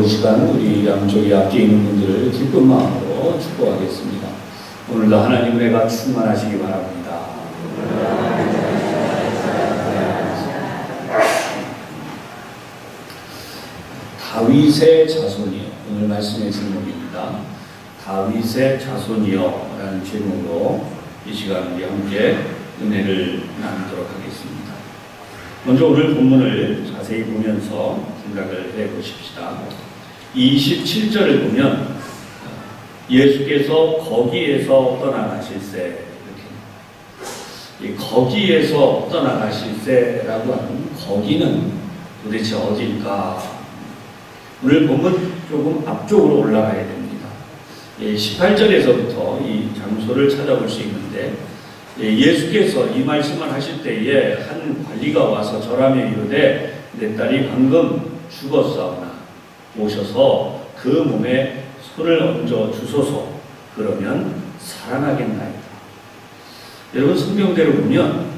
어려운 시간 우리 양쪽에 앞에 있는 분들을 기쁜 마음으로 축복하겠습니다. 오늘도 하나님 은혜가 충만하시기 바랍니다. 다윗의 자손이요. 오늘 말씀의 제목입니다. 다윗의 자손이요 라는 제목으로 이 시간 우리 함께 은혜를 나누도록 하겠습니다. 먼저 오늘 본문을 자세히 보면서 생각을 해보십시다. 27절을 보면 예수께서 거기에서 떠나가실세, 이렇게 거기에서 떠나가실세라고 하는 거기는 도대체 어딜까? 오늘 본문 조금 앞쪽으로 올라가야 됩니다. 18절에서부터 이 장소를 찾아볼 수 있는데, 예수께서 이 말씀을 하실 때에 한 관리가 와서 절하며 이르되 내 딸이 방금 죽었사오나 오셔서 그 몸에 손을 얹어 주소서. 그러면 살아나겠나이다. 여러분, 성경대로 보면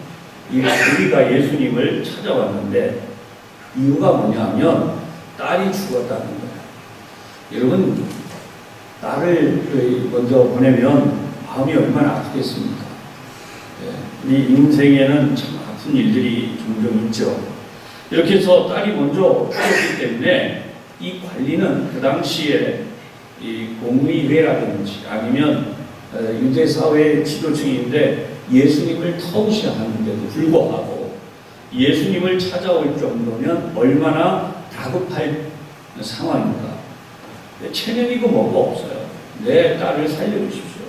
이 관리가 예수님을 찾아왔는데 이유가 뭐냐면 딸이 죽었다는 거예요. 여러분, 딸을 먼저 보내면 마음이 얼마나 아프겠습니까? 우리 인생에는 참 아픈 일들이 종종 있죠. 이렇게 해서 딸이 먼저 죽었기 때문에 이 관리는 그 당시에 이 공의회라든지 아니면 유대사회의 지도층인데 예수님을 터우시하는데도 불구하고 예수님을 찾아올 정도면 얼마나 다급할 상황인가. 체면이고 뭐고 없어요. 내 딸을 살려주십시오.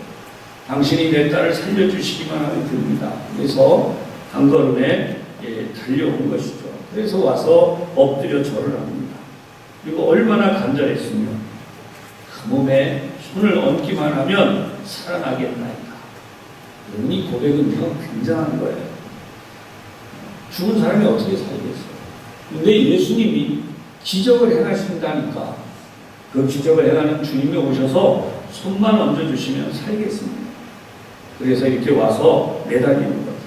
당신이 내 딸을 살려주시기만 하면 됩니다. 그래서 한 걸음에 달려온 것이죠. 그래서 와서 엎드려 절을 합니다. 그리고 얼마나 간절했으면 그 몸에 손을 얹기만 하면 살아나겠나이다. 여러분, 이 고백은요 굉장한 거예요. 죽은 사람이 어떻게 살겠어요? 근데 예수님이 기적을 행하신다니까 그 기적을 행하는 주님이 오셔서 손만 얹어주시면 살겠습니다. 그래서 이렇게 와서 매달리는 거죠.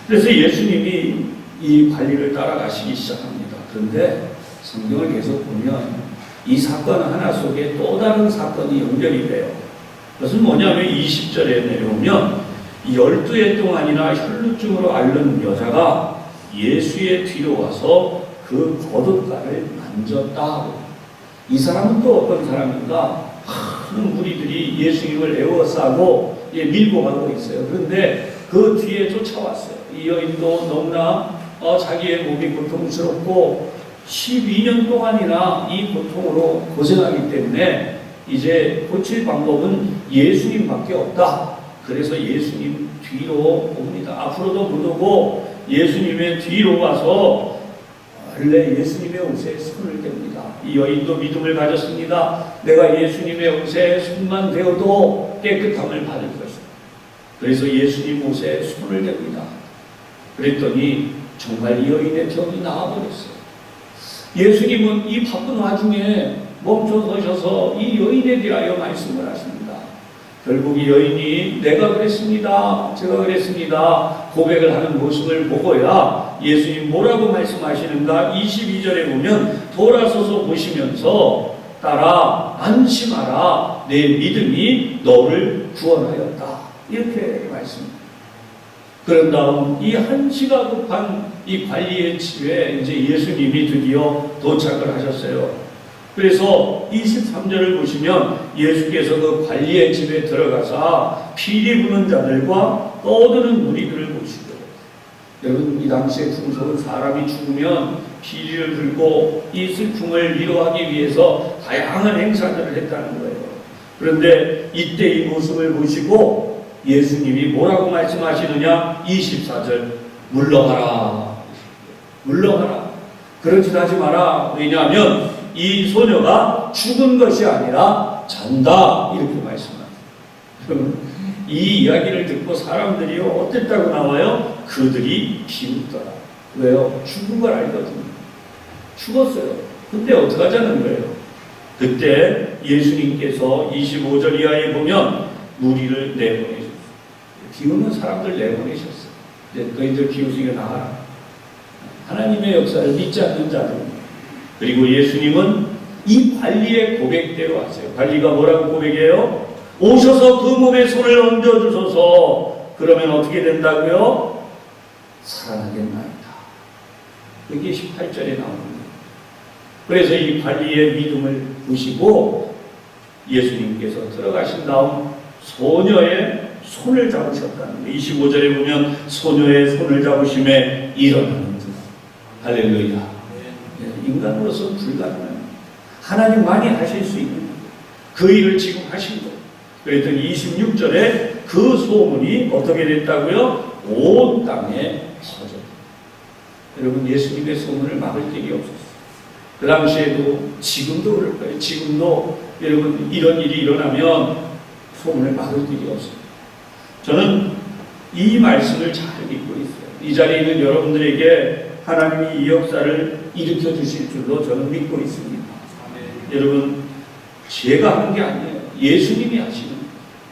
그래서 예수님이 이 관리를 따라가시기 시작합니다. 그런데 성경을 계속 보면 이 사건 하나 속에 또 다른 사건이 연결이 돼요. 그것은 뭐냐면 20절에 내려오면 12해 동안이나 혈루증으로 앓는 여자가 예수의 뒤로 와서 그 겉옷가를 만졌다. 이 사람은 또 어떤 사람인가? 많은 무리들이 예수님을 에워싸고 밀고 가고 있어요. 그런데 그 뒤에 쫓아왔어요. 이 여인도 너무나 자기의 몸이 고통스럽고 12년 동안이나 이 고통으로 고생하기 때문에 이제 고칠 방법은 예수님밖에 없다. 그래서 예수님 뒤로 옵니다. 앞으로도 못 오고 예수님의 뒤로 와서 원래 예수님의 옷에 손을 댑니다. 이 여인도 믿음을 가졌습니다. 내가 예수님의 옷에 손만 대어도 깨끗함을 받을 것이다. 그래서 예수님 옷에 손을 댑니다. 그랬더니 정말 이 여인의 병이 나아버렸어요. 예수님은 이 바쁜 와중에 멈춰서셔서 이 여인에 대하여 말씀을 하십니다. 결국 이 여인이 내가 그랬습니다. 제가 그랬습니다. 고백을 하는 모습을 보고야 예수님 뭐라고 말씀하시는가 22절에 보면 돌아서서 보시면서 딸아 안심하라 내 믿음이 너를 구원하였다. 이렇게 말씀합니다. 그런 다음 이 한시가 급한 이 관리의 집에 이제 예수님이 드디어 도착을 하셨어요. 그래서 23절을 보시면 예수께서 그 관리의 집에 들어가서 피리 부는 자들과 떠드는 무리들을 보시고, 여러분 이 당시의 풍속은 사람이 죽으면 피리를 불고 이 슬픔을 위로하기 위해서 다양한 행사들을 했다는 거예요. 그런데 이때 이 모습을 보시고 예수님이 뭐라고 말씀하시느냐? 24절 물러가라. 물러가라. 그러지 하지 마라. 왜냐하면 이 소녀가 죽은 것이 아니라 잔다. 이렇게 말씀합니다. 이 이야기를 듣고 사람들이 어땠다고 나와요? 그들이 비웃더라. 왜요? 죽은 걸 알거든요. 죽었어요. 근데 어떡하자는 거예요? 그때 예수님께서 25절 이하에 보면 무리를 내보내셨어요. 비웃는 사람들 내보내셨어요. 너희들 비웃으니까 나가라. 하나님의 역사를 믿지 않는 자들, 그리고 예수님은 이 관리의 고백대로 하세요. 관리가 뭐라고 고백해요? 오셔서 그 몸에 손을 얹어주소서. 그러면 어떻게 된다고요? 살아나겠나이다. 여기 18절에 나옵니다. 그래서 이 관리의 믿음을 보시고 예수님께서 들어가신 다음 소녀의 손을 잡으셨다는 거예요. 25절에 보면 소녀의 손을 잡으심에 일어나는 줄. 할렐루야. 인간으로서는 불가능합니다. 하나님만이 하실 수 있는 그 일을 지금 하신 거예요. 그랬더니 26절에 그 소문이 어떻게 됐다고요? 온 땅에 퍼졌다. 여러분, 예수님의 소문을 막을 길이 없었어요. 그 당시에도 지금도 그럴 거예요. 지금도 여러분 이런 일이 일어나면 소문을 막을 길이 없어요. 저는 이 말씀을 잘 믿고 있어요. 이 자리에 있는 여러분들에게 하나님이 이 역사를 일으켜 주실 줄로 저는 믿고 있습니다. 여러분, 제가 하는 게 아니에요. 예수님이 하시는 거예요.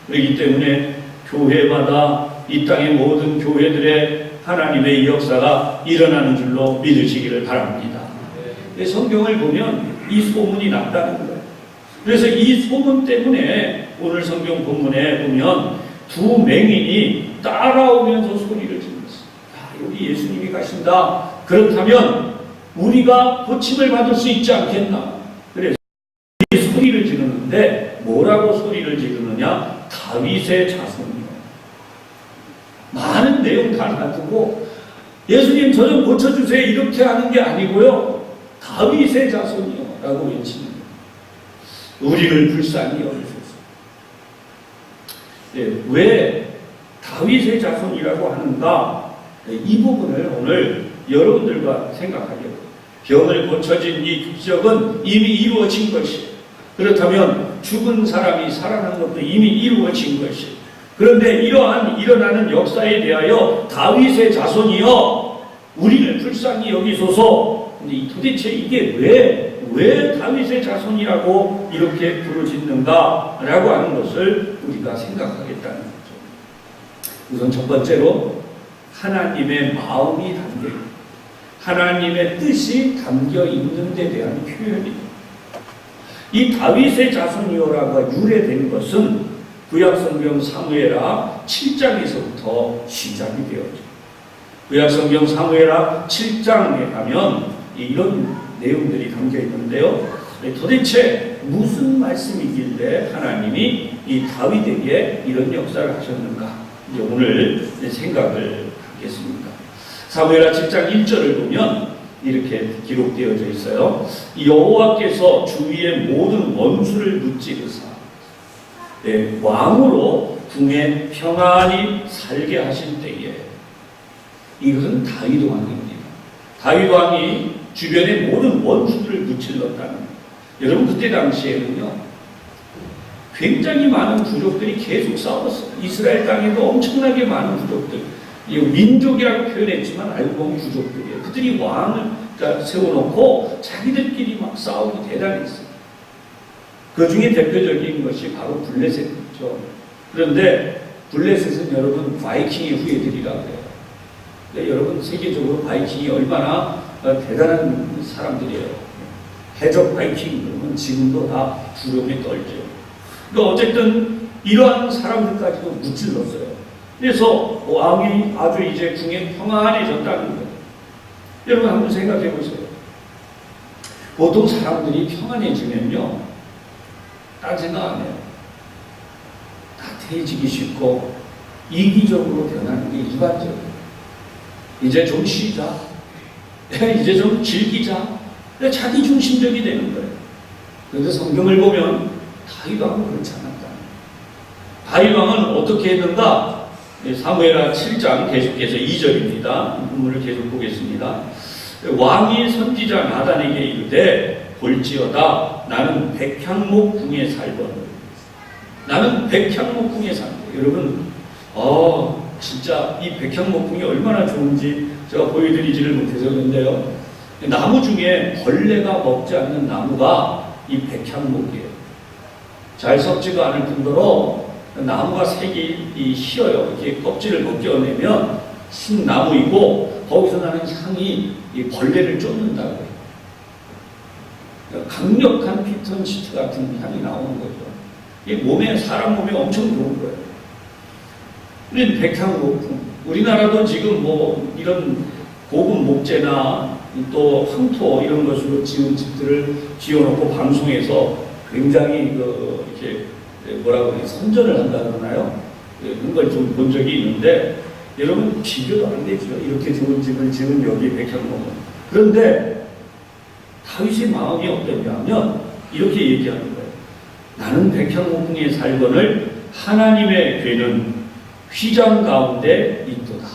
그렇기 때문에 교회마다 이 땅의 모든 교회들의 하나님의 이 역사가 일어나는 줄로 믿으시기를 바랍니다. 성경을 보면 이 소문이 났다는 거예요. 그래서 이 소문 때문에 오늘 성경 본문에 보면 두 맹인이 따라오면서 소리를 질렀어요. 여기 예수님이 가신다. 그렇다면 우리가 고침을 받을 수 있지 않겠나. 그래서 이 소리를 지르는데 뭐라고 소리를 지르느냐? 다윗의 자손이요. 많은 내용 다 놔두고 예수님 저 좀 고쳐주세요 이렇게 하는 게 아니고요. 다윗의 자손이요 라고 외치는 거예요. 우리를 불쌍히 여기소서. 왜 다윗의 자손이라고 하는가? 이 부분을 오늘 여러분들과 생각하게요. 병을 고쳐진 이 기적은 이미 이루어진 것이에요. 그렇다면 죽은 사람이 살아난 것도 이미 이루어진 것이에요. 그런데 이러한 일어나는 역사에 대하여 다윗의 자손이여 우리를 불쌍히 여기소서. 근데 도대체 이게 왜 다윗의 자손이라고 이렇게 부르짖는가라고 하는 것을 우리가 생각하겠다는 거죠. 우선 첫 번째로 하나님의 마음이 담겨 있는, 하나님의 뜻이 담겨 있는 데 대한 표현입니다. 이 다윗의 자손이요라고 유래된 것은 구약성경 사무엘하 7장에서부터 시작이 되었죠. 구약성경 사무엘하 7장에 가면 이런 내용들이 담겨 있는데요. 도대체 무슨 말씀이길래 하나님이 이 다윗에게 이런 역사를 하셨는가? 이제 오늘 생각을 하겠습니다. 사무엘하 7장 1절을 보면 이렇게 기록되어져 있어요. 여호와께서 주위의 모든 원수를 무찌르사 왕으로 궁에 평안히 살게 하신 때에, 이것은 다윗 왕입니다. 다윗 왕이 주변의 모든 원수들을 무찔렀다는 거예요. 여러분, 그때 당시에는요 굉장히 많은 부족들이 계속 싸웠어요. 이스라엘 땅에도 엄청나게 많은 부족들, 민족이라고 표현했지만 알고 보면 부족들이에요. 그들이 왕을 세워놓고 자기들끼리 막 싸우고 대단했어요. 그 중에 대표적인 것이 바로 블레셋이죠. 그런데 블레셋은 여러분 바이킹의 후예들이라고 해요. 네, 여러분 세계적으로 바이킹이 얼마나 대단한 사람들이에요. 해적 바이킹 그러면 지금도 다 두려움에 떨죠. 그러니까 어쨌든 이러한 사람들까지도 무찔렀어요. 그래서 왕이 아주 이제 궁에 평안해졌다는 거예요. 여러분 한번 생각해 보세요. 보통 사람들이 평안해지면요, 딴 생각 안 해요. 나태해지기 쉽고 이기적으로 변하는 게 일반적이에요. 이제 좀 쉬자, 이제 좀 즐기자, 자기 중심적이 되는 거예요. 그런데 성경을 보면 다윗 왕은 그렇지 않았다. 다윗 왕은 어떻게 했는가? 사무엘하 7장 계속해서 2절입니다. 본문을 계속 보겠습니다. 왕이 선지자 나단에게 이르되 볼지어다 나는 백향목 궁에 살거늘. 나는 백향목 궁에 산다. 여러분, 진짜 이 백향목 궁이 얼마나 좋은지 제가 보여드리지를 못해서 그런데요. 나무 중에 벌레가 먹지 않는 나무가 이 백향목이에요. 잘 썩지도 않을 뿐더러 나무가 색이 희어요. 이렇게 껍질을 벗겨내면 신나무이고 거기서 나는 향이 이 벌레를 쫓는다고 해요. 강력한 피톤치드 같은 향이 나오는 거죠. 이 몸에, 사람 몸에 엄청 좋은 거예요. 우리는 백향목품, 우리나라도 지금 뭐 이런 고급 목재나 또 황토 이런 것으로 지은 집들을 지어놓고 방송에서 굉장히 이렇게 뭐라고 그래, 선전을 한다 그러나요? 그런 걸 좀 본 적이 있는데, 여러분 비교도 안 되죠. 이렇게 좋은 집을 지은 여기 백향목은. 그런데 다윗의 마음이 어떠냐면 이렇게 얘기하는 거예요. 나는 백향목궁에 살거늘 하나님의 궤는 휘장 가운데 있도다.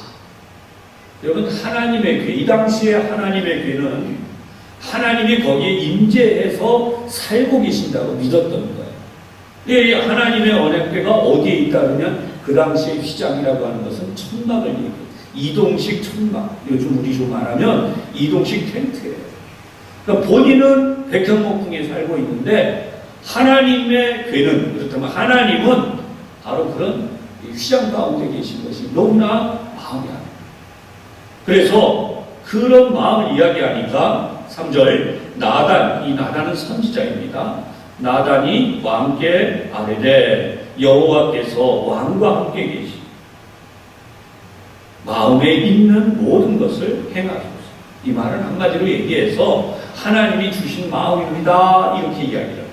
여러분, 하나님의 궤, 이 당시에 하나님의 궤는 하나님이 거기에 임재해서 살고 계신다고 믿었던 거예요. 이 하나님의 언약궤가 어디에 있다 그러면 그 당시에 휘장이라고 하는 것은 천막을 얘기해요. 이동식 천막, 요즘 우리로 말하면 이동식 텐트예요. 그러니까 본인은 백향목궁에 살고 있는데 하나님의 궤는, 그렇다면 하나님은 바로 그런 휘장 가운데 계신 것이 너무나 마음이 아파요. 그래서 그런 마음을 이야기하니까 3절, 나단, 이 나단은 선지자입니다. 나단이 왕께 아뢰되 여호와께서 왕과 함께 계시 마음에 있는 모든 것을 행하소서. 이 말은 한마디로 얘기해서 하나님이 주신 마음입니다. 이렇게 이야기를 합니다.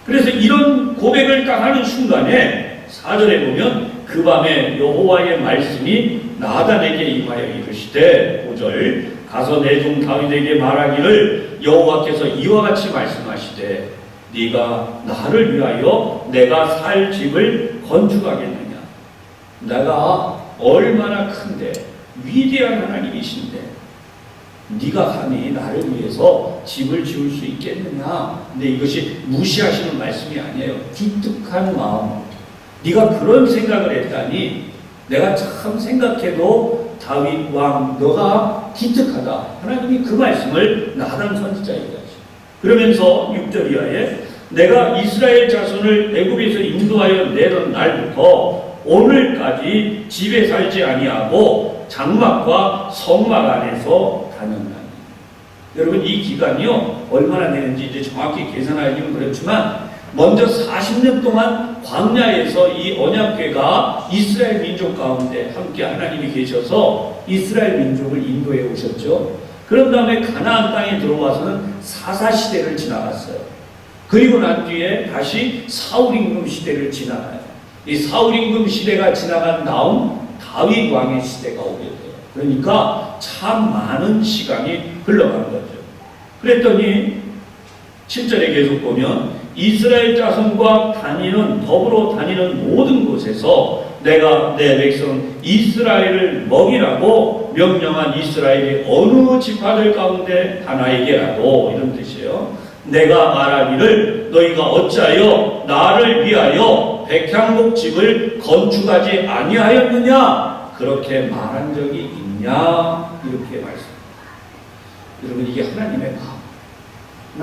그래서 이런 고백을 딱 하는 순간에 4절에 보면 그 밤에 여호와의 말씀이 나단에게 임하여 이르시되 5절, 가서 내 종 다윗에게 말하기를 여호와께서 이와 같이 말씀하시되 네가 나를 위하여 내가 살 집을 건축하겠느냐. 내가 얼마나 큰데 위대한 하나님이신데 네가 감히 나를 위해서 집을 지을 수 있겠느냐. 근데 이것이 무시하시는 말씀이 아니에요. 기특한 마음. 네가 그런 생각을 했다니 내가 참 생각해도 다윗 왕 너가 기특하다. 하나님이 그 말씀을 나단 선지자에게 하시죠. 그러면서 6절 이하에 내가 이스라엘 자손을 애굽에서 인도하여 내던 날부터 오늘까지 집에 살지 아니하고 장막과 성막 안에서 다녔나니. 여러분, 이 기간이요 얼마나 되는지 이제 정확히 계산하기는 그렇지만 먼저 40년 동안 광야에서 이 언약궤가 이스라엘 민족 가운데 함께 하나님이 계셔서 이스라엘 민족을 인도해 오셨죠. 그런 다음에 가나안 땅에 들어와서는 사사시대를 지나갔어요. 그리고 난 뒤에 다시 사울임금 시대를 지나가요. 이 사울임금 시대가 지나간 다음 다윗 왕의 시대가 오게 돼요. 그러니까 참 많은 시간이 흘러간 거죠. 그랬더니 7절에 계속 보면 이스라엘 자손과 더불어 다니는 모든 곳에서 내가 내 백성 이스라엘을 먹이라고 명령한 이스라엘의 어느 지파들 가운데 하나에게라도, 이런 뜻이에요. 내가 말하기를 너희가 어찌하여 나를 위하여 백향목집을 건축하지 아니하였느냐 그렇게 말한 적이 있냐, 이렇게 말씀합니다. 여러분, 이게 하나님의 마음.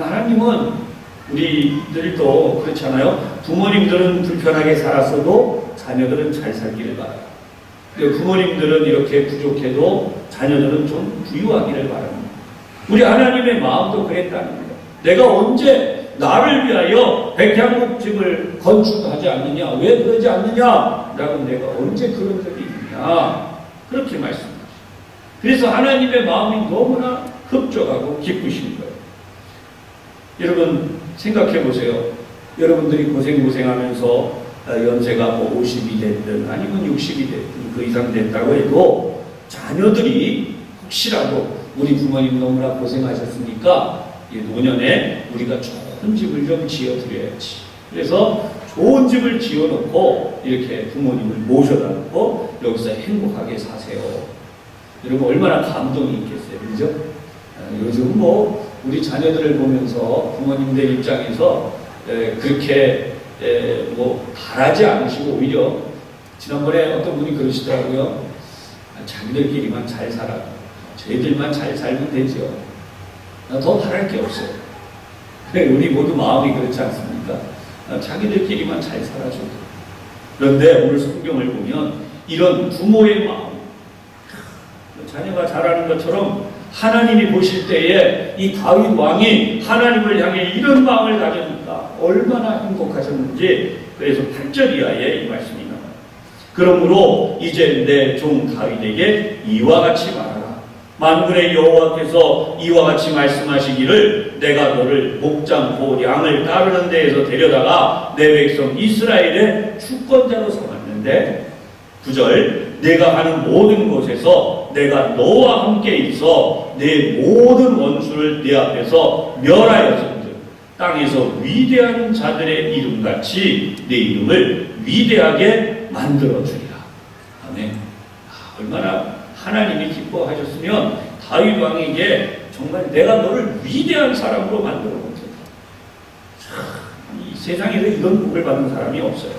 하나님은 우리들도 그렇잖아요. 부모님들은 불편하게 살았어도 자녀들은 잘 살기를 바라요. 부모님들은 이렇게 부족해도 자녀들은 좀 부유하기를 바랍니다. 우리 하나님의 마음도 그랬다는 겁니다. 내가 언제 나를 위하여 백향목집을 건축하지 않느냐, 왜 그러지 않느냐 라고 내가 언제 그런 적이 있느냐, 그렇게 말씀하십니다. 그래서 하나님의 마음이 너무나 흡족하고 기쁘신 거예요. 여러분 생각해 보세요. 여러분들이 고생하면서 연세가 뭐 50이 됐든 아니면 60이 됐든 그 이상 됐다고 해도 자녀들이 혹시라도 우리 부모님 너무나 고생하셨으니까 노년에 우리가 좋은 집을 좀 지어드려야지. 그래서 좋은 집을 지어놓고 이렇게 부모님을 모셔다 놓고 여기서 행복하게 사세요. 여러분 얼마나 감동이 있겠어요. 그죠? 요즘 뭐 우리 자녀들을 보면서 부모님들 입장에서 그렇게 뭐 바라지 않으시고 오히려 지난번에 어떤 분이 그러시더라고요. 자기들끼리만 잘 살아. 저희들만 잘 살면 되죠. 더 바랄 게 없어요. 우리 모두 마음이 그렇지 않습니까? 자기들끼리만 잘 살아줘. 그런데 오늘 성경을 보면 이런 부모의 마음, 자녀가 잘하는 것처럼 하나님이 보실 때에 이 다윗 왕이 하나님을 향해 이런 마음을 가졌니까 얼마나 행복하셨는지, 그래서 8절 이하에 이 말씀이 나와요. 그러므로 이제 내 종 다윗에게 이와 같이 말하라. 만군의 여호와께서 이와 같이 말씀하시기를 내가 너를 목장고 양을 따르는 데에서 데려다가 내 백성 이스라엘의 주권자로 삼았는데, 9절 내가 하는 모든 곳에서 내가 너와 함께 있어 내 모든 원수를 네 앞에서 멸하였은즉 땅에서 위대한 자들의 이름같이 내 이름을 위대하게 만들어주리라. 아멘. 얼마나 하나님이 기뻐하셨으면 다윗 왕에게 정말 내가 너를 위대한 사람으로 만들어 놓겠다. 이 세상에서 이런 복을 받는 사람이 없어요.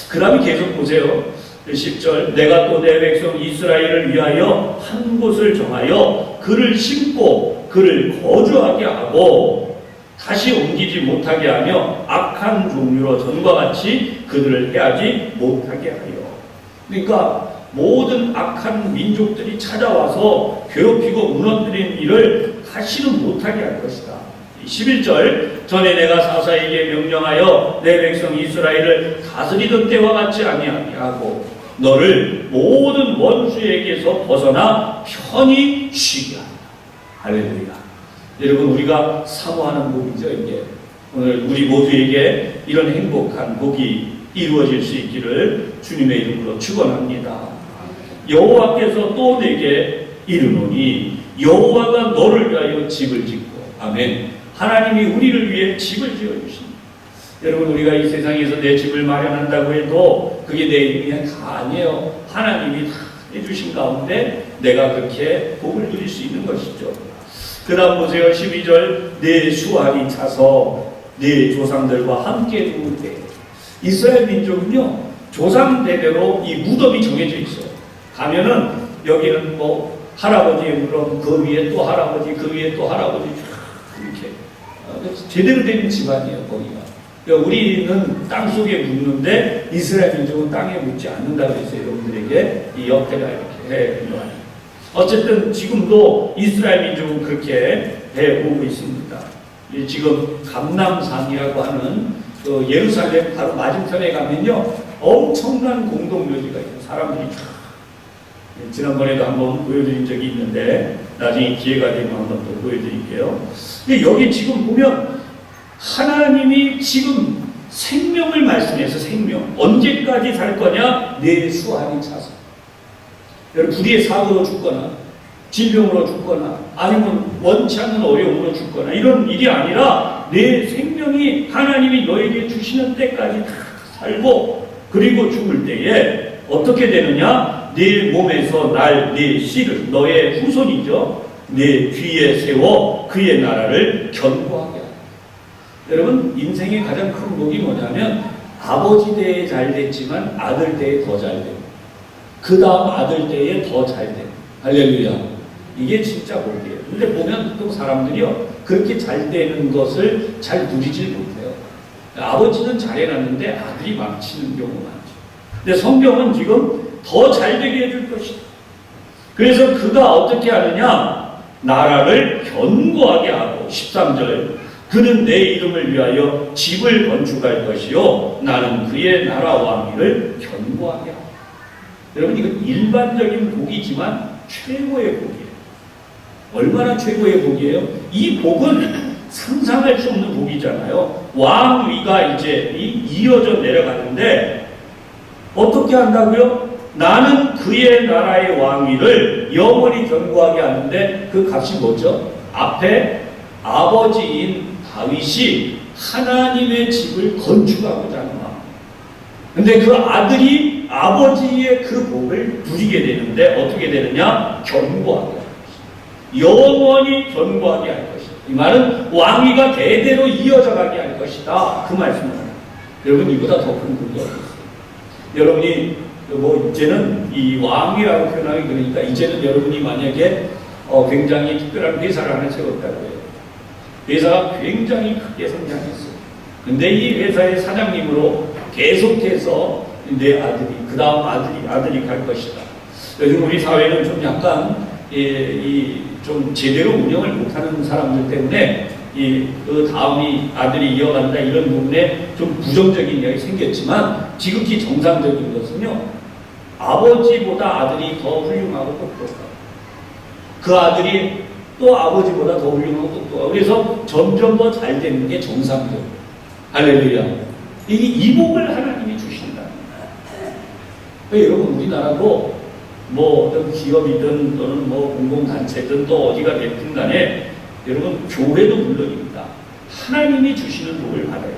그 다음에 계속 보세요. 10절 내가 또 내 백성 이스라엘을 위하여 한 곳을 정하여 그를 심고 그를 거주하게 하고 다시 옮기지 못하게 하며 악한 종류로 전과 같이 그들을 해하지 못하게 하여. 그러니까 모든 악한 민족들이 찾아와서 괴롭히고 무너뜨리는 일을 다시는 못하게 할 것이다. 11절 전에 내가 사사에게 명령하여 내 백성 이스라엘을 다스리던 때와 같지 아니하게 하고 너를 모든 원수에게서 벗어나 편히 쉬게 한다. 할렐루야. 여러분, 우리가 사모하는 복이죠. 이게 오늘 우리 모두에게 이런 행복한 복이 이루어질 수 있기를 주님의 이름으로 축원합니다. 여호와께서 또 내게 이르노니 여호와가 너를 위하여 집을 짓고. 아멘. 하나님이 우리를 위해 집을 지어주십니다. 여러분, 우리가 이 세상에서 내 집을 마련한다고 해도 그게 내 힘이 다 아니에요. 하나님이 다 해주신 가운데 내가 그렇게 복을 누릴 수 있는 것이죠. 그 다음 보세요. 12절 내 수알이 차서 내 조상들과 함께 누울 때. 이스라엘 민족은요, 조상 대대로 이 무덤이 정해져 있어요. 가면은 여기는 뭐 할아버지의 무덤, 그 위에 또 할아버지, 그 위에 또 할아버지, 이렇게 제대로 된 집안이에요. 거기가. 그러니까 우리는 땅속에 묻는데 이스라엘 민족은 땅에 묻지 않는다고 해서 여러분들에게 이 역대가 이렇게 해요. 어쨌든 지금도 이스라엘 민족은 그렇게 해오고 있습니다. 지금 감람산이라고 하는 그 예루살렘 바로 맞은편에 가면요, 엄청난 공동묘지가 있어요. 사람들이 지난번에도 한번 보여드린 적이 있는데 나중에 기회가 되면 한번 또 보여드릴게요. 근데 여기 지금 보면 하나님이 지금 생명을 말씀해서 생명 언제까지 살 거냐? 내 수알이 차서. 여러분, 불의의 사고로 죽거나 질병으로 죽거나 아니면 원치 않는 어려움으로 죽거나 이런 일이 아니라 내 생명이 하나님이 너에게 주시는 때까지 다 살고, 그리고 죽을 때에 어떻게 되느냐? 네 몸에서 날 네 씨를, 너의 후손이죠, 내 뒤에 세워 그의 나라를 견고하게 하라. 여러분, 인생의 가장 큰 복이 뭐냐면 아버지 때에 잘 됐지만 아들 때에 더 잘 되고 그 다음 아들 때에 더 잘 되고. 할렐루야. 이게 진짜 복이에요. 근데 보면 보통 사람들이요, 그렇게 잘 되는 것을 잘 누리질 못해요. 아버지는 잘해놨는데 아들이 망치는 경우가 많죠. 근데 성경은 지금 더 잘되게 해줄 것이다. 그래서 그가 어떻게 하느냐? 나라를 견고하게 하고. 13절 그는 내 이름을 위하여 집을 건축할 것이요 나는 그의 나라 왕위를 견고하게 하고. 여러분, 이건 일반적인 복이지만 최고의 복이에요. 얼마나 최고의 복이에요? 이 복은 상상할 수 없는 복이잖아요. 왕위가 이제 이어져 내려가는데 어떻게 한다고요? 나는 그의 나라의 왕위를 영원히 견고하게 하는데 그 값이 뭐죠? 앞에 아버지인 다윗이 하나님의 집을 건축하고자 하는 마음. 근데 그 아들이 아버지의 그 복을 누리게 되는데 어떻게 되느냐? 견고하게 할 것이다. 영원히 견고하게 할 것이다. 이 말은 왕위가 대대로 이어져 가게 할 것이다. 그 말씀입니다. 여러분, 이보다 더 큰 복이 어디 있어요? 여러분이 뭐 이제는 이 왕이라고 표현하기 그러니까 이제는 여러분이 만약에 굉장히 특별한 회사를 하나 세웠다고 해요. 회사가 굉장히 크게 성장했어요. 근데 이 회사의 사장님으로 계속해서 내 아들이, 그 다음 아들이 갈 것이다. 요즘 우리 사회는 좀 약간 좀 제대로 운영을 못하는 사람들 때문에 그 다음이 아들이 이어간다 이런 부분에 좀 부정적인 이야기 생겼지만 지극히 정상적인 것은요, 아버지보다 아들이 더 훌륭하고 똑똑하고 그 아들이 또 아버지보다 더 훌륭하고 똑똑하고 그래서 점점 더 잘 되는 게 정상적이에요. 할렐루야. 이게 이복을 하나님이 주신다. 여러분, 우리나라도 뭐 어떤 기업이든 또는 뭐 공공단체든 또 어디가 됐든 간에 여러분, 교회도 물론입니다. 하나님이 주시는 복을 받아요.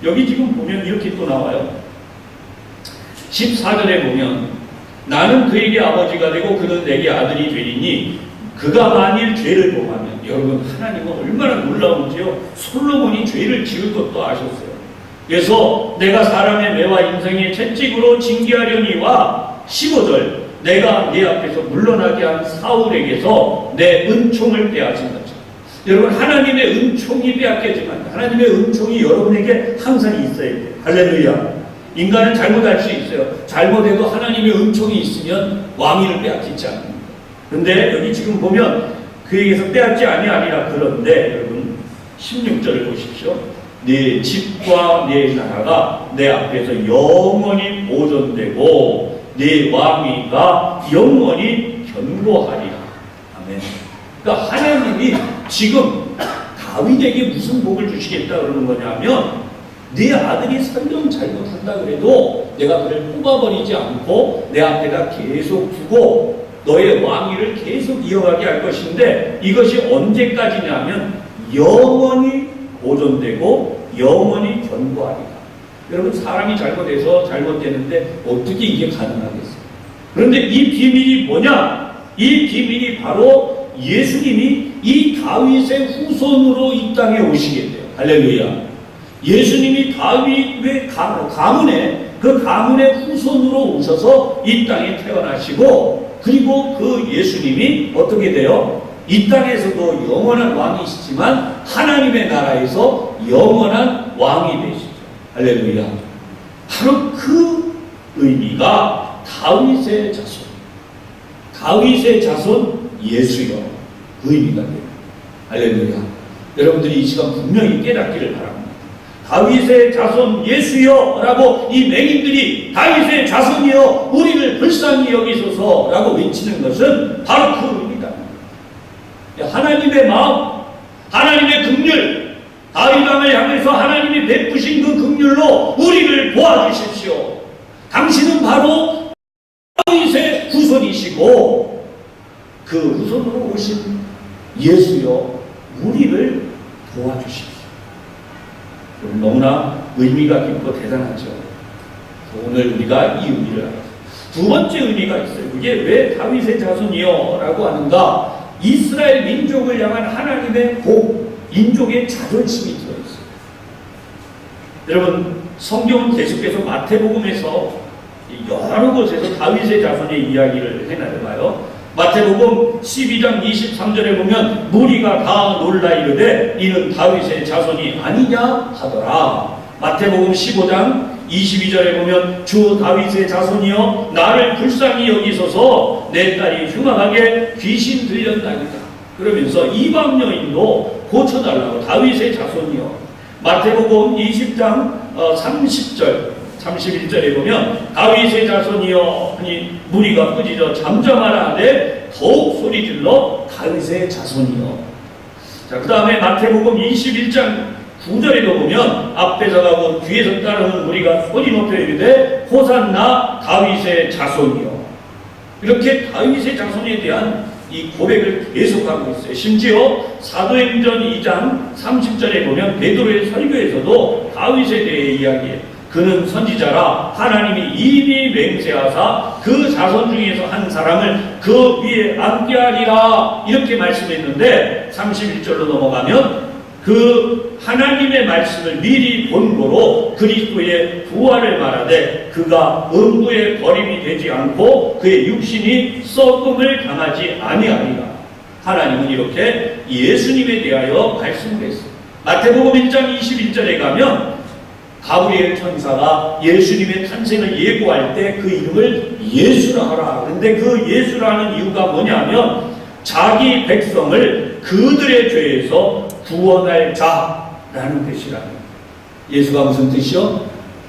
여기 지금 보면 이렇게 또 나와요. 14절에 보면 나는 그에게 아버지가 되고 그는 내게 아들이 되리니 그가 만일 죄를 범하면, 여러분, 하나님은 얼마나 놀라운지요. 솔로몬이 죄를 지을 것도 아셨어요. 그래서 내가 사람의 매와 인생의 채찍으로 징계하려니와 15절 내가 네 앞에서 물러나게 한 사울에게서 내 은총을 빼앗은 거죠. 여러분, 하나님의 은총이 빼앗겨지면 하나님의 은총이 여러분에게 항상 있어야 돼요. 할렐루야. 인간은 잘못할 수 있어요. 잘못해도 하나님의 은총이 있으면 왕위를 빼앗기지 않습니다. 그런데 여기 지금 보면 그에게서 빼앗지 아니하리라. 그런데 여러분 16절을 보십시오. 네 집과 네 나라가 내 앞에서 영원히 보존되고 네 왕위가 영원히 견고하리라. 아멘. 그러니까 하나님이 지금 다윗에게 무슨 복을 주시겠다 그러는 거냐면, 네 아들이 설령 잘못한다 그래도 내가 그를 뽑아버리지 않고 내 앞에다 계속 두고 너의 왕위를 계속 이어가게 할 것인데, 이것이 언제까지냐면 영원히 보존되고 영원히 견고하리라. 여러분, 사람이 잘못해서 잘못되는데 어떻게 이게 가능하겠어요? 그런데 이 비밀이 뭐냐? 이 비밀이 바로 예수님이 이 다윗의 후손으로 이 땅에 오시게 돼요. 할렐루야. 예수님이 다윗의 가문에, 그 가문의 후손으로 오셔서 이 땅에 태어나시고, 그리고 그 예수님이 어떻게 돼요? 이 땅에서도 영원한 왕이시지만 하나님의 나라에서 영원한 왕이 되시죠. 할렐루야. 바로 그 의미가 다윗의 자손, 다윗의 자손 예수여, 그 의미가 돼요. 할렐루야. 여러분들이 이 시간 분명히 깨닫기를 바랍니다. 다윗의 자손 예수여 라고 이 맹인들이 다윗의 자손이여 우리를 불쌍히 여기소서 라고 외치는 것은 바로 그 의미다. 하나님의 마음, 하나님의 긍휼, 다윗 왕을 향해서 하나님이 베푸신 그 긍휼로 우리를 도와주십시오. 당신은 바로 다윗의 후손이시고 그 후손으로 오신 예수여 우리를 도와주십시오. 너무나 의미가 깊고 대단하죠. 오늘 우리가 이 의미를 알았어요. 두 번째 의미가 있어요. 그게 왜 다윗의 자손이요? 라고 하는가? 이스라엘 민족을 향한 하나님의 복, 인족의 자존심이 들어있어요. 여러분, 성경은 계속해서 마태복음에서 여러 곳에서 다윗의 자손의 이야기를 해나가요. 마태복음 12장 23절에 보면 무리가 다 놀라 이르되 이는 다윗의 자손이 아니냐 하더라. 마태복음 15장 22절에 보면 주 다윗의 자손이여 나를 불쌍히 여기소서 내 딸이 흉악하게 귀신 들렸나이다. 그러면서 이방 여인도 고쳐달라고 다윗의 자손이여. 마태복음 20장 30절 31절에 보면 다윗의 자손이여 하니 무리가 꾸짖어 잠잠하라 하되 더욱 소리질러 다윗의 자손이여. 자, 그 다음에 마태복음 21장 9절에도 보면 앞에서 가고 뒤에서 따르는 무리가 소리 높여 이르되 호산나 다윗의 자손이여. 이렇게 다윗의 자손에 대한 이 고백을 계속하고 있어요. 심지어 사도행전 2장 30절에 보면 베드로의 설교에서도 다윗에 대해 이야기해요. 그는 선지자라 하나님이 이미 맹세하사 그 자손 중에서 한 사람을 그 위에 앉게 하리라 이렇게 말씀했는데 31절로 넘어가면 그 하나님의 말씀을 미리 본 거로 그리스도의 부활을 말하되 그가 음부에 버림이 되지 않고 그의 육신이 썩음을 당하지 아니하리라. 하나님은 이렇게 예수님에 대하여 말씀을 했어요. 마태복음 1장 21절에 가면 가브리엘 천사가 예수님의 탄생을 예고할 때 그 이름을 예수라 하라. 그런데 그 예수라는 이유가 뭐냐면 자기 백성을 그들의 죄에서 구원할 자라는 뜻이라는 거예요. 예수가 무슨 뜻이요?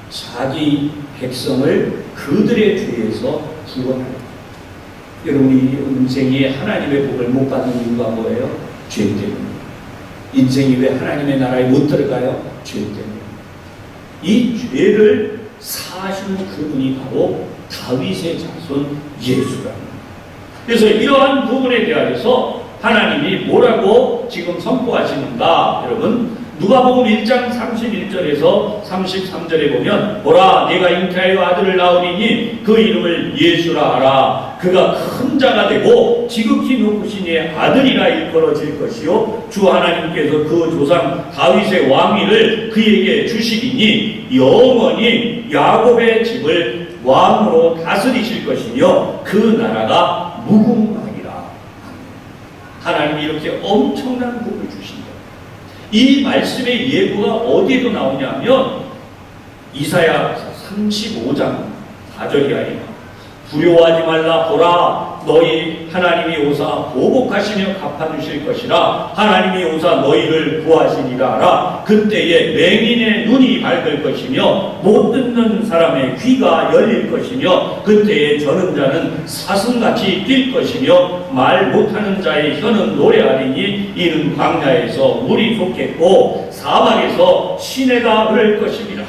자기 백성을 그들의 죄에서 구원할 자. 여러분이 인생이 하나님의 복을 못 받는 이유가 뭐예요? 죄 때문에. 인생이 왜 하나님의 나라에 못 들어가요? 죄 때문에. 이 죄를 사시는 그분이 바로 다윗의 자손 예수라는 거예요. 그래서 이러한 부분에 대하여서 하나님이 뭐라고 지금 선포하시는가? 여러분, 누가복음 1장 31절에서 33절에 보면, 보라, 내가 잉태하여 아들을 낳으리니 그 이름을 예수라 하라. 그가 큰 자가 되고 지극히 높으신 이의 아들이라 일컬어질 것이요, 주 하나님께서 그 조상 다윗의 왕위를 그에게 주시리니 영원히 야곱의 집을 왕으로 다스리실 것이며 그 나라가 무궁하리라. 하나님이 이렇게 엄청난 복을 주신다. 이 말씀의 예고가 어디에도 나오냐면 이사야 35장 4절이 아니라, 두려워하지 말라, 보라, 너희 하나님이 오사 보복하시며 갚아주실 것이라. 하나님이 오사 너희를 구하시리라 하라. 그때에 맹인의 눈이 밝을 것이며 못 듣는 사람의 귀가 열릴 것이며 그때에 저는 자는 사슴같이 뛸 것이며 말 못하는 자의 혀는 노래하리니 이는 광야에서 물이 솟겠고 사막에서 시내가 흐를 것이니라.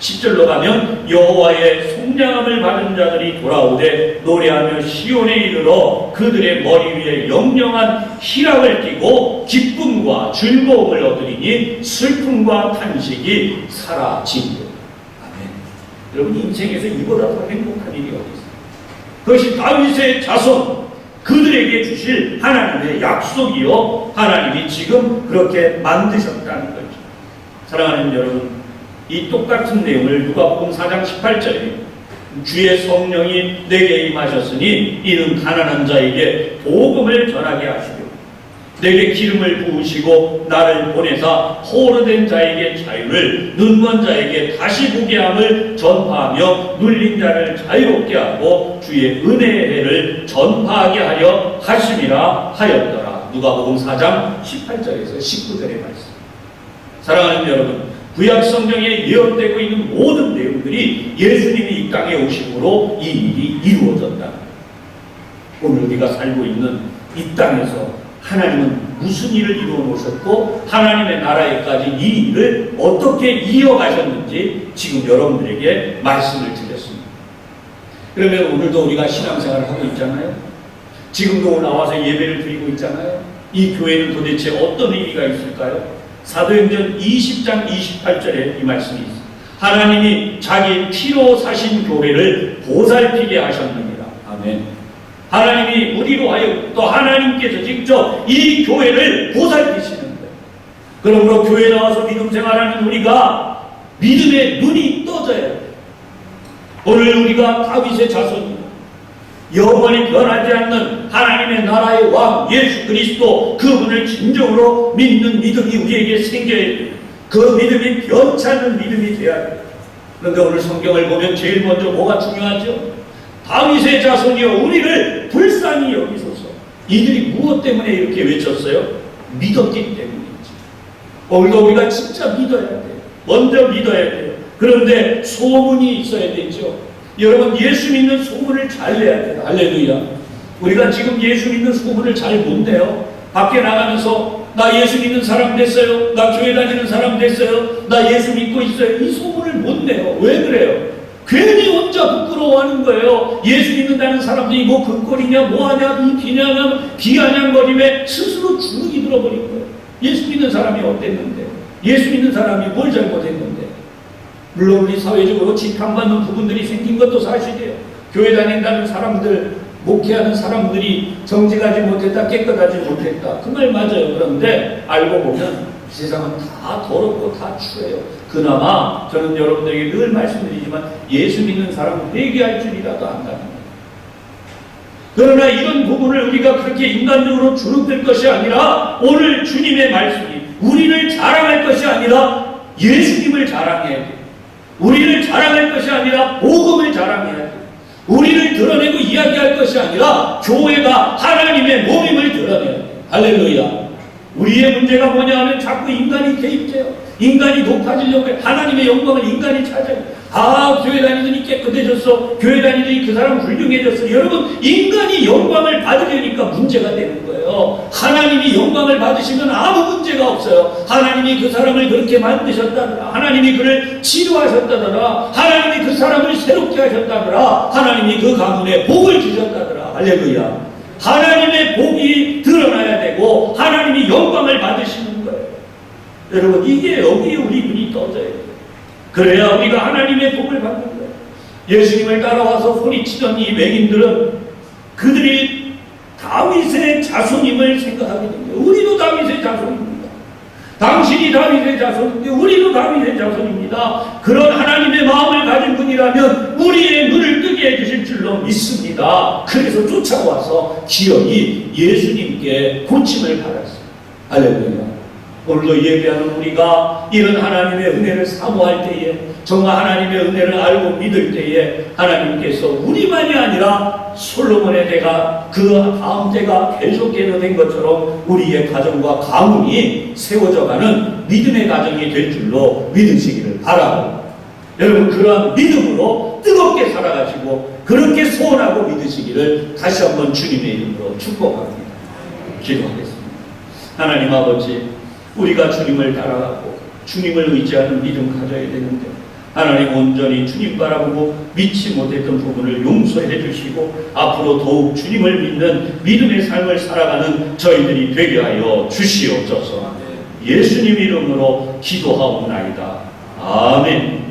10절로 가면 여호와의 속량함을 받은 자들이 돌아오되 노래하며 시온에 이르러 그들의 머리 위에 영영한 희락을 띠고 기쁨과 즐거움을 얻으리니 슬픔과 탄식이 사라지리라. 아멘. 여러분, 인생에서 이보다 더 행복한 일이 어디 있어요? 그것이 다윗의 자손 그들에게 주실 하나님의 약속이요, 하나님이 지금 그렇게 만드셨다는 거죠. 사랑하는 여러분, 이 똑같은 내용을 누가복음 4장 18절에 주의 성령이 내게 임하셨으니 이는 가난한 자에게 복음을 전하게 하시고 내게 기름을 부으시고 나를 보내사 포로된 자에게 자유를, 눈먼 자에게 다시 보게 함을 전파하며 눌린 자를 자유롭게 하고 주의 은혜의 해를 전파하게 하려 하심이라 하였더라. 누가복음 4장 18절에서 19절의 말씀. 사랑하는 여러분, 구약 성경에 예언되고 있는 모든 내용들이 예수님이 이 땅에 오심으로 이 일이 이루어졌다. 오늘 우리가 살고 있는 이 땅에서 하나님은 무슨 일을 이루어 놓으셨고 하나님의 나라에까지 이 일을 어떻게 이어가셨는지 지금 여러분들에게 말씀을 드렸습니다. 그러면 오늘도 우리가 신앙생활을 하고 있잖아요. 지금도 나와서 예배를 드리고 있잖아요. 이 교회는 도대체 어떤 의미가 있을까요? 사도행전 20장 28절에 이 말씀이 있습니다. 하나님이 자기 피로 사신 교회를 보살피게 하셨느니라. 아멘. 하나님이 우리로 하여 또 하나님께서 직접 이 교회를 보살피시는 거예요. 그러므로 교회 나와서 믿음 생활하는 우리가 믿음의 눈이 떠져야 돼요. 오늘 우리가 다윗의 자손입니다. 영원히 변하지 않는 하나님의 나라의 왕 예수 그리스도, 그분을 진정으로 믿는 믿음이 우리에게 생겨야 돼요. 그 믿음이 변치 않는 믿음이 되어야 돼요. 그런데 오늘 성경을 보면 제일 먼저 뭐가 중요하죠? 다윗의 자손이여 우리를 불쌍히 여기소서. 이들이 무엇 때문에 이렇게 외쳤어요? 믿었기 때문이지. 오늘도 우리가 진짜 믿어야 돼요. 먼저 믿어야 돼요. 그런데 소문이 있어야 되죠. 여러분, 예수 믿는 소문을 잘 내야 돼요. 할렐루야. 우리가 지금 예수 믿는 소문을 잘 못 내요. 밖에 나가면서 나 예수 믿는 사람 됐어요. 나 교회 다니는 사람 됐어요. 나 예수 믿고 있어요. 이 소문을 못 내요. 왜 그래요? 괜히 혼자 부끄러워하는 거예요. 예수 믿는다는 사람들이 뭐 근꼴이냐 뭐하냐 비아냥거림에 스스로 주눅이 들어버린 거예요. 예수 믿는 사람이 어땠는데? 예수 믿는 사람이 뭘 잘못했는데? 물론 우리 사회적으로 지탄받는 부분들이 생긴 것도 사실이에요. 교회 다닌다는 사람들, 목회하는 사람들이 정직하지 못했다, 깨끗하지 못했다. 그 말 맞아요. 그런데 알고 보면 세상은 다 더럽고 다 추해요. 그나마 저는 여러분들에게 늘 말씀드리지만 예수 믿는 사람은 회개할 줄이라도 안다는 거예요. 그러나 이런 부분을 우리가 그렇게 인간적으로 주눅들 것이 아니라 오늘 주님의 말씀이 우리를 자랑할 것이 아니라 예수님을 자랑해야 돼요. 우리를 자랑할 것이 아니라 복음을 자랑해야 돼요. 우리를 드러내고 이야기할 것이 아니라 교회가 하나님의 몸임을 드러내요. 할렐루야. 우리의 문제가 뭐냐 하면 자꾸 인간이 개입돼요. 인간이 높아지려고 해. 하나님의 영광을 인간이 찾아요. 교회 다니더니 깨끗해졌어. 교회 다니더니 그 사람 훌륭해졌어. 여러분, 인간이 영광을 받으려니까 문제가 되는 거예요. 하나님이 영광을 받으시면 아무 문제가 없어요. 하나님이 그 사람을 그렇게 만드셨다더라. 하나님이 그를 치료하셨다더라. 하나님이 그 사람을 새롭게 하셨다더라. 하나님이 그 가문에 복을 주셨다더라. 할렐루야. 하나님의 복이 드러나야 되고 하나님이 영광을 받으시는 거예요. 여러분, 이게 여기에 우리 눈이 떠져야 돼요. 그래야 우리가 하나님의 복을 받는 거예요. 예수님을 따라와서 소리치던 이 맹인들은 그들이 다윗의 자손임을 생각하게 됩니다. 우리도 다윗의 자손입니다. 당신이 다윗의 자손인데 우리도 다윗의 자손입니다. 그런 하나님의 마음을 가진 분이라면 우리의 눈을 뜨게 해주실 줄로 믿습니다. 그래서 쫓아와서 기어이 예수님께 고침을 받았습니다. 할렐루야. 오늘도 예배하는 우리가 이런 하나님의 은혜를 사모할 때에, 정말 하나님의 은혜를 알고 믿을 때에 하나님께서 우리만이 아니라 솔로몬의 때가 그 다음 때가 계속해서 된 것처럼 우리의 가정과 가문이 세워져가는 믿음의 가정이 될 줄로 믿으시기를 바라고, 여러분 그러한 믿음으로 뜨겁게 살아가시고 그렇게 소원하고 믿으시기를 다시 한번 주님의 이름으로 축복합니다. 기도하겠습니다. 하나님 아버지, 우리가 주님을 따라가고 주님을 의지하는 믿음 가져야 되는데 하나님 온전히 주님 바라보고 믿지 못했던 부분을 용서해 주시고 앞으로 더욱 주님을 믿는 믿음의 삶을 살아가는 저희들이 되게 하여 주시옵소서. 예수님 이름으로 기도하옵나이다. 아멘.